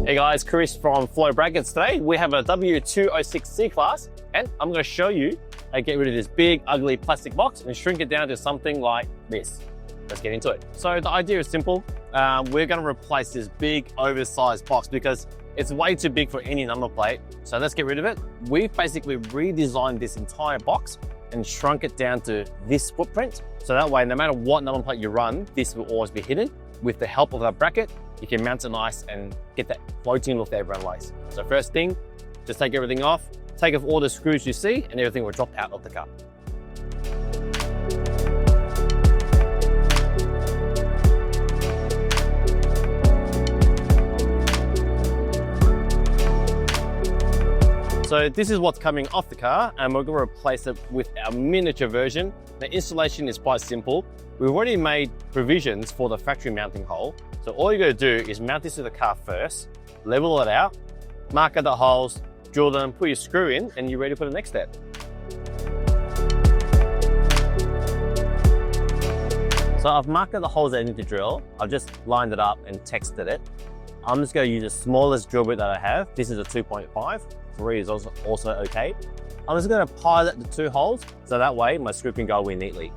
Hey guys, Chris from Flow Brackets. Today we have a W206 C-Class and I'm going to show you how to get rid of this big ugly plastic box and shrink it down to something like this. Let's get into it. So the idea is simple. We're going to replace this big oversized box because it's way too big for any number plate. So let's get rid of it. We've basically redesigned this entire box and shrunk it down to this footprint. So that way, no matter what number plate you run, this will always be hidden. With the help of that bracket, you can mount it nice and get that floating look that everyone likes. So first thing, just take everything off, take off all the screws you see, and everything will drop out of the car. So this is what's coming off the car, and we're going to replace it with our miniature version. The installation is quite simple. We've already made provisions for the factory mounting hole. So all you got to do is mount this to the car first, level it out, mark out the holes, drill them, put your screw in, and you're ready for the next step. So I've marked out the holes that I need to drill. I've just lined it up and texted it. I'm just going to use the smallest drill bit that I have. This is a 2.5. 3 is also okay. I'm just going to pilot the 2 holes so that way my screw can go in neatly.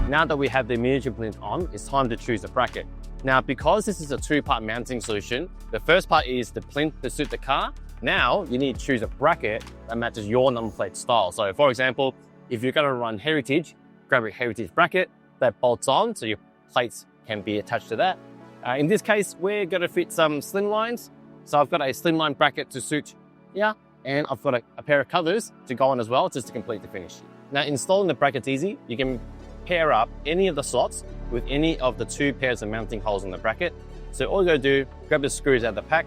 Now that we have the miniature plinth on, it's time to choose a bracket. Now, because this is a 2-part mounting solution, the first part is the plinth to suit the car. Now, you need to choose a bracket that matches your number plate style. So for example, if you're gonna run Heritage, grab a Heritage bracket that bolts on so your plates can be attached to that. In this case, we're gonna fit some Slimlines. So I've got a Slimline bracket to suit here, and I've got a pair of covers to go on as well, just to complete the finish. Now, installing the bracket's easy. You can pair up any of the slots with any of the 2 pairs of mounting holes in the bracket. So all you gotta do, grab the screws out of the pack,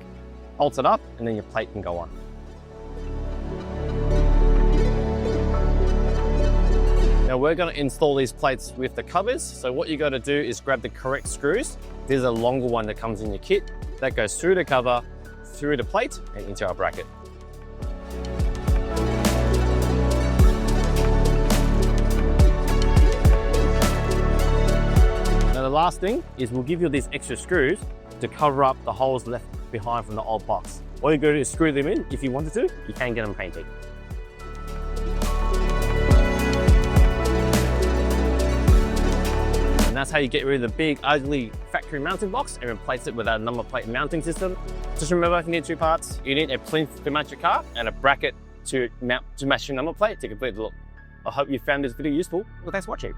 bolt it up, and then your plate can go on. Now we're gonna install these plates with the covers. So what you gotta do is grab the correct screws. There's a longer one that comes in your kit that goes through the cover, through the plate, and into our bracket. The last thing is we'll give you these extra screws to cover up the holes left behind from the old box. All you got to do is screw them in. If you wanted to, you can get them painted. And that's how you get rid of the big, ugly factory mounting box and replace it with our number plate mounting system. Just remember, you need 2 parts. You need a plinth to match your car and a bracket to match your number plate to complete the look. I hope you found this video useful. Well, thanks for watching.